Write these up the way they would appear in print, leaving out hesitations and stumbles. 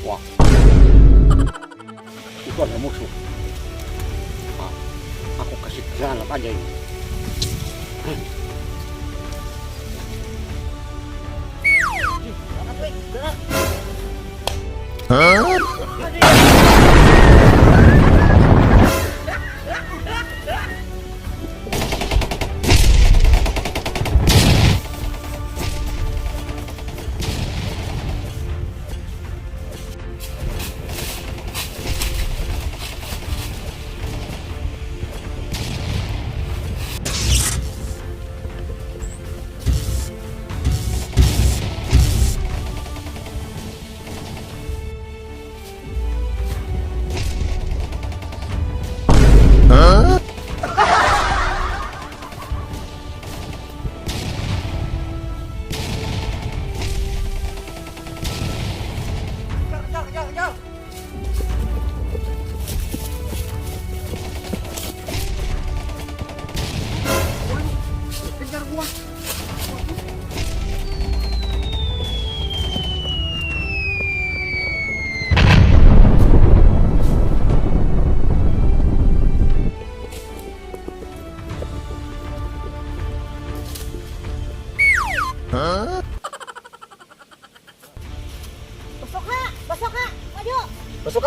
Wah, itu ada musuh. Ah, aku kasih jalan aja ini.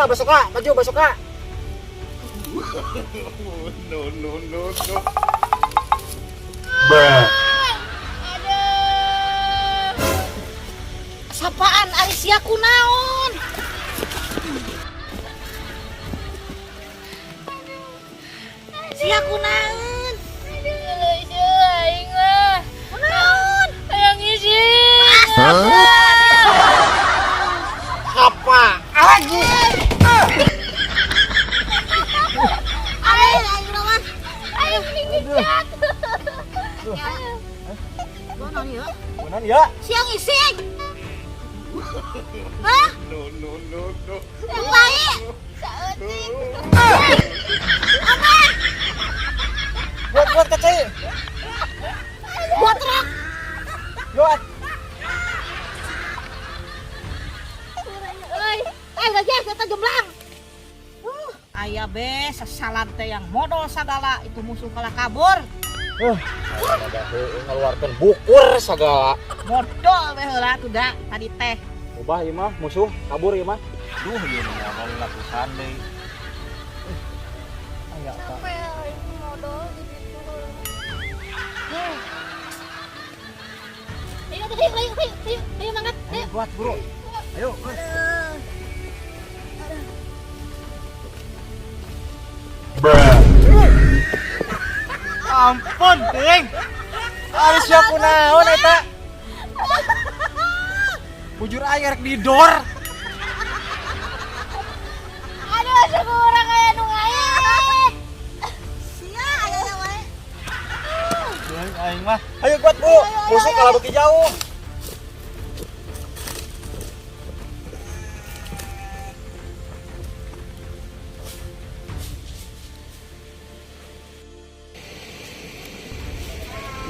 Basoka, maju Basoka. No. Sapaan Alicia kunaon? Sia kunaon? Aduh, aing mah. Kunaon? Hayang isi. Apa? Lagi. Aing mah. Aing ngijat. Kunaon ya? Benar ya? Siang ising. Hah? No. Yang baik. Buat kecil. Buat truk. Buat. Gajah kita jemblang. Ayah be sasalan teh yang modal sagala itu musuh kalah kabur. Ada ngeluarkan bukur segala. Modal be heula tuh da tadi teh. Ubah ieu mah musuh kabur ieu mah. Duh, ieu mah kali lapisan deui. Aya apa? Sampai aing modal di situ. Ayo mangkat. Ayo. Buat bro. Ayo. Ampun, Ting. Harus siap kunaon eta? Bujur air di dor. Aduh, asa kurang aya nu ngait. Sia aya wae. Aing mah. Ayo buat bro. Musuh kalau beki jauh.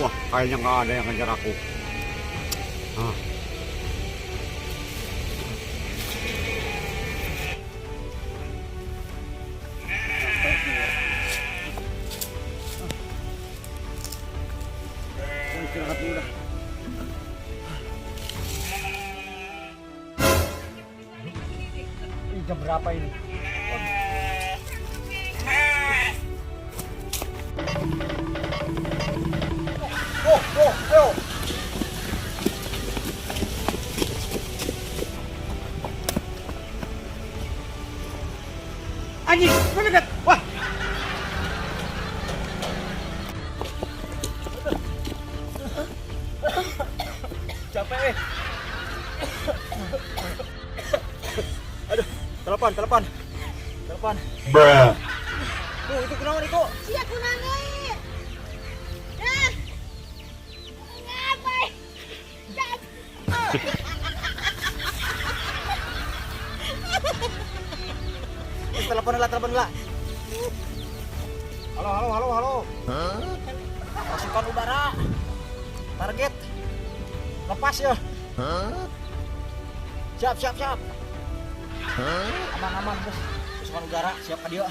Wah, kayaknya nggak ada yang ngejar aku. Ah. Istirahat dulu dah. Ini jam berapa ini? Go. Anjing, mana dekat? Wah. Capek. Aduh, telepon. Bruh. Itu kenapa itu? Sia kunaon? Ngapai? Telepon lah. Halo. Pasukan udara. Target. Lepas ya. Siap. Aman-aman bos. Pasukan udara siap ka dieu.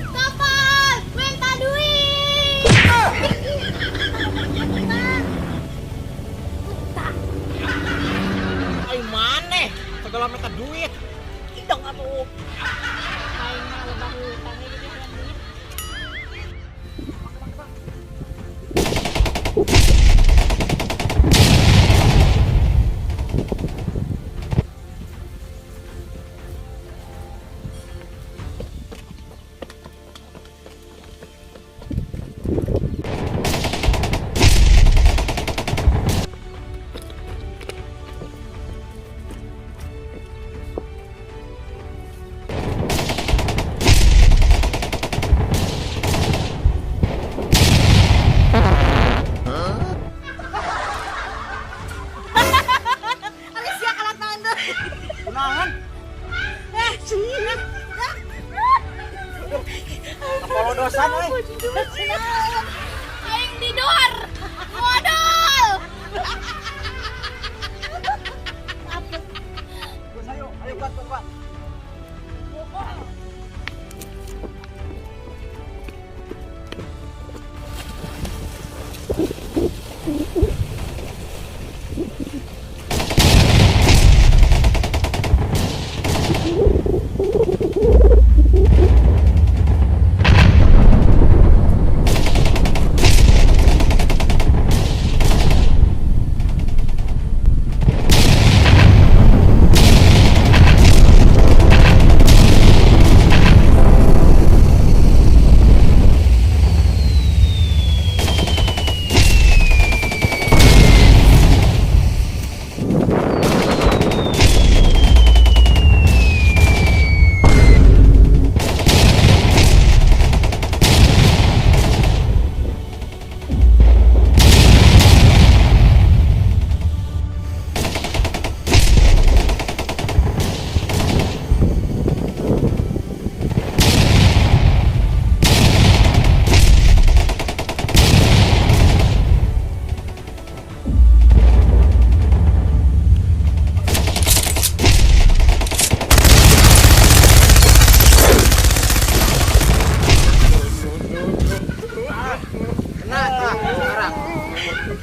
Kapal, minta duit. Ay maneh, segala minta duit. Idang atuh. Aing mah loba hutang ini dia duit. Ari sia kalat naon teh. Kunaon? Cina. Kapolodosan euy. Aing didor. Modal. Bos ayo kuat kuat.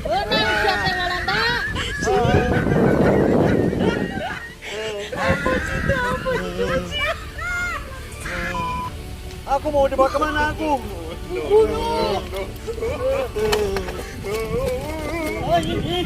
Beunang sia teh Walanda. Aku mau dibawa kemana aku? Oh, ini.